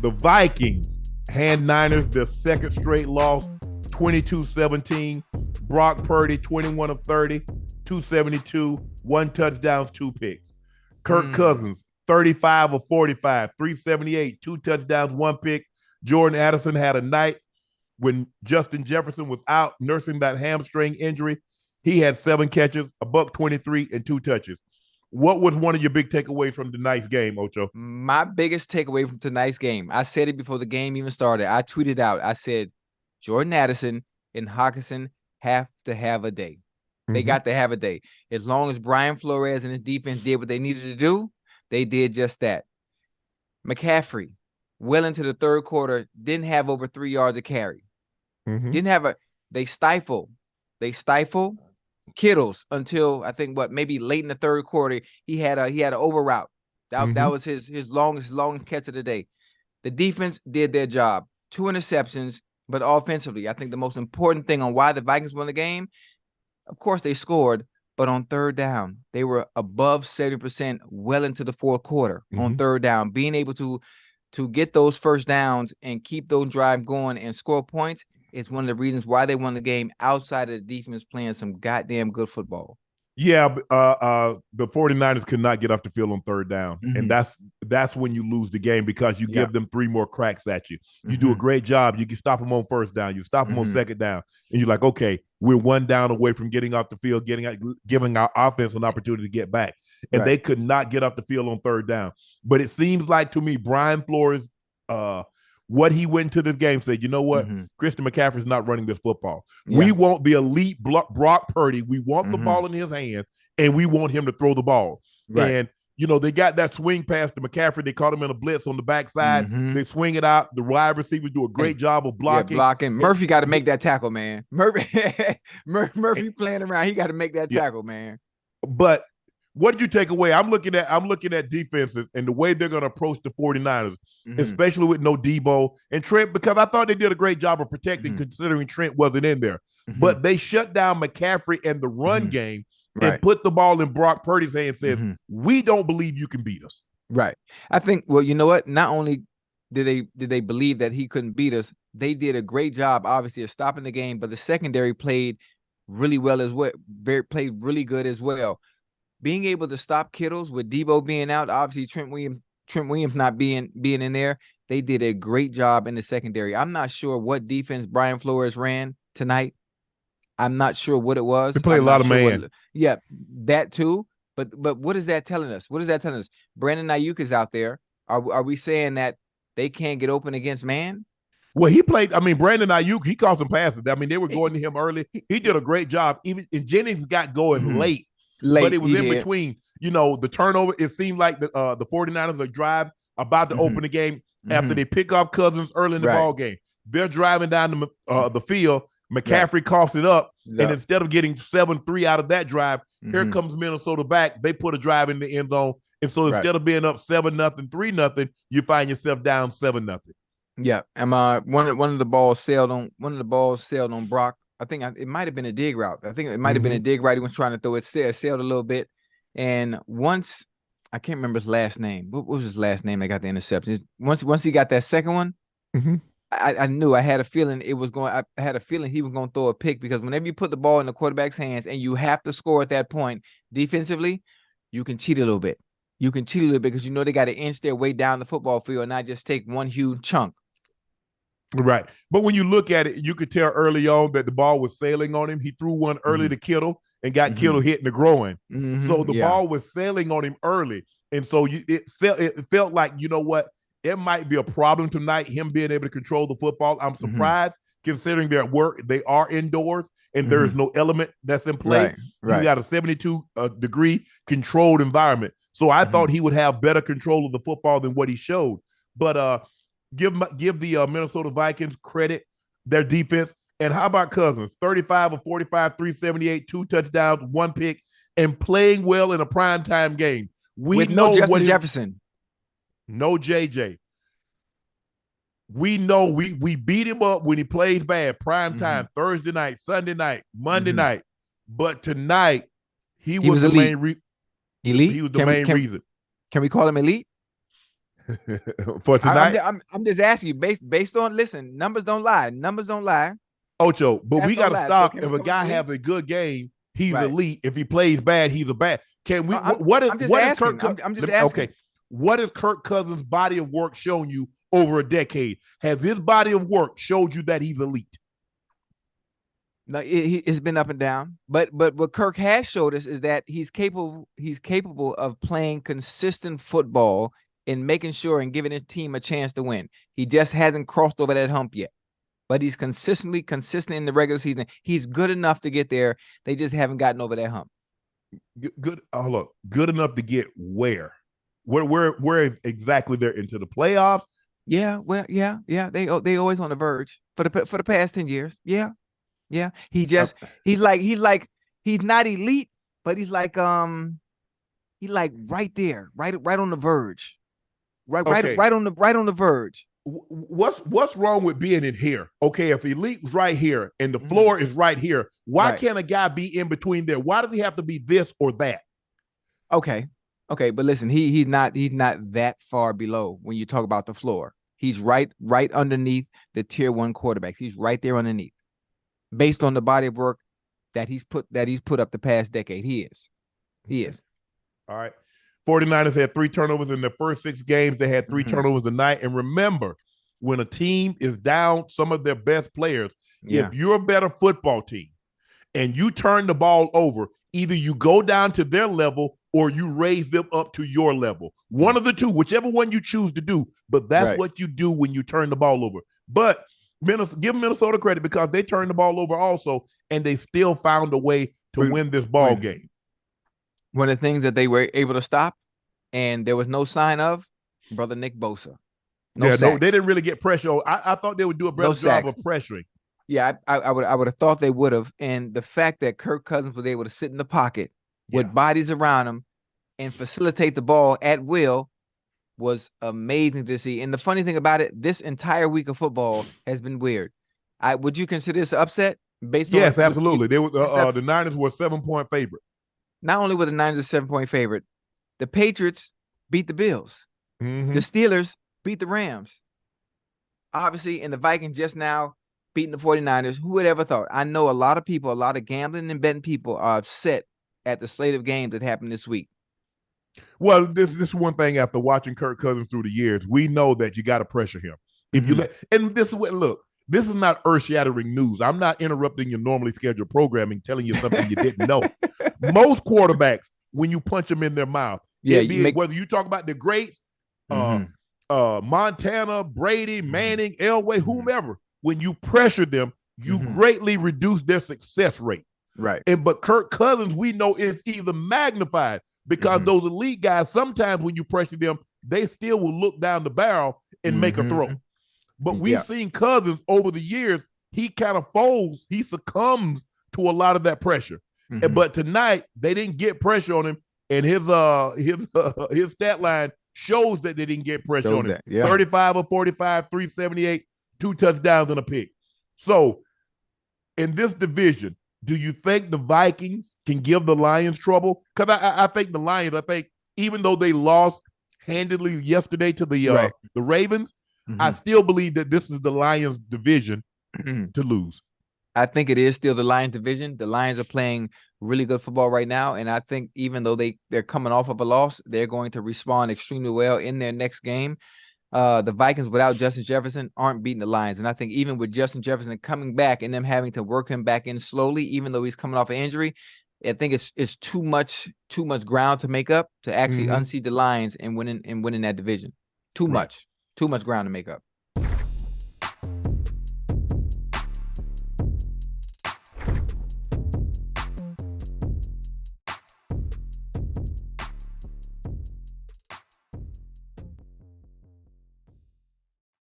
The Vikings hand Niners their second straight loss, 22-17. Brock Purdy, 21 of 30, 272, 1 touchdown, 2 picks. Kirk Cousins, 35 of 45, 378, 2 touchdowns, 1 pick. Jordan Addison had a night when Justin Jefferson was out nursing that hamstring injury. He had 7 catches, a buck 23, and 2 touches. What was one of your big takeaways from tonight's game, Ocho? My biggest takeaway from tonight's game, I said it before the game even started. I tweeted out, I said, Jordan Addison and Hockenson have to have a day. They got to have a day. As long as Brian Flores and his defense did what they needed to do, they did just that. McCaffrey, well into the third quarter, didn't have over 3 yards of carry. They stifle Kittles until I think maybe late in the third quarter he had an over route. That was his longest catch of the day. The defense did their job. 2 interceptions, but offensively, I think the most important thing on why the Vikings won the game, of course they scored, but on third down, they were above 70% well into the fourth quarter on third down. Being able to get those first downs and keep those drives going and score points is one of the reasons why they won the game outside of the defense playing some goddamn good football. Yeah, the 49ers could not get off the field on third down. And that's when you lose the game because you give them 3 more cracks at you. You do a great job. You can stop them on first down. You stop them on second down. And you're like, okay, we're 1 down away from getting off the field, giving our offense an opportunity to get back. And they could not get off the field on third down. But it seems like to me, Brian Flores, what he went into this game said, you know what? Christian McCaffrey's not running this football. We want the elite Brock Purdy. We want the ball in his hands, and we want him to throw the ball. And, they got that swing pass to McCaffrey. They caught him in a blitz on the backside. They swing it out. The wide receivers do a great job of blocking. Murphy got to make that tackle, man. Murphy playing around. He got to make that tackle, man. But what did you take away? I'm looking at defenses and the way they're going to approach the 49ers, especially with no Debo and Trent, because I thought they did a great job of protecting considering Trent wasn't in there. But they shut down McCaffrey and the run game and put the ball in Brock Purdy's hands and says, we don't believe you can beat us. Right. I think, well, you know what? Not only did they believe that he couldn't beat us, they did a great job, obviously, of stopping the game, but the secondary played really well as well, played really good as well. Being able to stop Kittles with Debo being out, obviously Trent Williams not being in there, they did a great job in the secondary. I'm not sure what defense Brian Flores ran tonight. I'm not sure what it was. They play a lot of man. That too. But what is that telling us? What is that telling us? Brandon Ayuk is out there. Are we saying that they can't get open against man? Well, he played. I mean, Brandon Ayuk, he caught some passes. I mean, they were going to him early. He did a great job. Even Jennings got going late, but it was in between. The turnover. It seemed like the 49ers are drive about to open the game after they pick off Cousins early in the ball game. They're driving down the field. McCaffrey coughs it up, and instead of getting 7-3 out of that drive, here comes Minnesota back. They put a drive in the end zone, and so instead of being up 7-0, 3-0, you find yourself down 7-0. Yeah, and one of the balls sailed on Brock. I think it might have been a dig route. I think it might have been a dig route. He was trying to throw it. Sailed a little bit, and once I can't remember his last name. What was his last name? I got the interception. Once he got that second one. I knew. I had a feeling he was going to throw a pick, because whenever you put the ball in the quarterback's hands and you have to score at that point defensively, you can cheat a little bit. Because they got to inch their way down the football field and not just take one huge chunk. Right. But when you look at it, you could tell early on that the ball was sailing on him. He threw one early to Kittle and got Kittle hit in the groin. So the ball was sailing on him early. And so it felt like, you know what? It might be a problem tonight, him being able to control the football. I'm surprised considering their work. They are indoors and there is no element that's in play. You got a 72-degree controlled environment. So I thought he would have better control of the football than what he showed. But give the Minnesota Vikings credit, their defense. And how about Cousins? 35 of 45, 378, 2 touchdowns, 1 pick, and playing well in a primetime game. With no Justin Jefferson. No JJ. We know we beat him up when he plays bad. Prime time, Thursday night, Sunday night, Monday night. But tonight, he was the elite. main reason. Elite? He was the main reason. Can we call him elite? For tonight? I'm just asking you based on, listen, numbers don't lie. Numbers don't lie. Ocho, but we got to stop. So if a guy has a good game, he's right. elite. If he plays bad, he's a bad. Can we? I'm just asking. Okay, what has Kirk Cousins' body of work shown you over a decade? Has his body of work showed you that he's elite? No, it's been up and down. But what Kirk has showed us is that he's capable of playing consistent football and making sure and giving his team a chance to win. He just hasn't crossed over that hump yet. But he's consistent in the regular season. He's good enough to get there. They just haven't gotten over that hump. Good. Oh, look, good enough to get where? Where exactly they're into the playoffs? Yeah, well, yeah. They always on the verge for the past 10 years. Yeah. He's not elite, but he's like right there, right on the verge, right on the verge. What's wrong with being in here? Okay, if elite's right here and the floor is right here, why can't a guy be in between there? Why does he have to be this or that? Okay, but listen, he's not that far below when you talk about the floor. He's right underneath the tier 1 quarterbacks. He's right there underneath, based on the body of work that he's put up the past decade. He is. All right. 49ers had 3 turnovers in their first 6 games. They had 3 turnovers tonight. And remember, when a team is down some of their best players, if you're a better football team and you turn the ball over, either you go down to their level or you raise them up to your level. One of the two, whichever one you choose to do. But that's what you do when you turn the ball over. But give Minnesota credit because they turned the ball over also, and they still found a way to win this ball game. One of the things that they were able to stop, and there was no sign of, brother Nick Bosa. No, they didn't really get pressure. I thought they would do a better job of pressuring. Yeah, I would have thought they would have. And the fact that Kirk Cousins was able to sit in the pocket with bodies around him and facilitate the ball at will was amazing to see. And the funny thing about it, this entire week of football has been weird. Would you consider this an upset? Yes, absolutely. The Niners were a 7-point favorite. Not only were the Niners a 7-point favorite, the Patriots beat the Bills. The Steelers beat the Rams. Obviously, and the Vikings just now beating the 49ers. Who would ever thought? I know a lot of people, a lot of gambling and betting people are upset at the slate of games that happened this week. Well, this is one thing after watching Kirk Cousins through the years. We know that you got to pressure him. If you and this is what, look, this is not earth-shattering news. I'm not interrupting your normally scheduled programming, telling you something you didn't know. Most quarterbacks, when you punch them in their mouth, whether you talk about the greats, Montana, Brady, Manning, Elway, whomever, when you pressure them, you greatly reduce their success rate. Right. But Kirk Cousins, we know, is even magnified because those elite guys, sometimes when you pressure them, they still will look down the barrel and make a throw. But we've seen Cousins over the years, he kind of folds, he succumbs to a lot of that pressure. But tonight, they didn't get pressure on him, and his stat line shows that they didn't get pressure on him. 35 of 45, 378, 2 touchdowns and a pick. So, in this division, do you think the Vikings can give the Lions trouble? Because I think the Lions, even though they lost handedly yesterday to the Ravens, I still believe that this is the Lions division to lose. I think it is still the Lions division. The Lions are playing really good football right now, and I think even though they're coming off of a loss, they're going to respond extremely well in their next game. The Vikings without Justin Jefferson aren't beating the Lions, and I think even with Justin Jefferson coming back and them having to work him back in slowly, even though he's coming off an injury, I think it's too much ground to make up to actually unseat the Lions and winning that division. Too much ground to make up.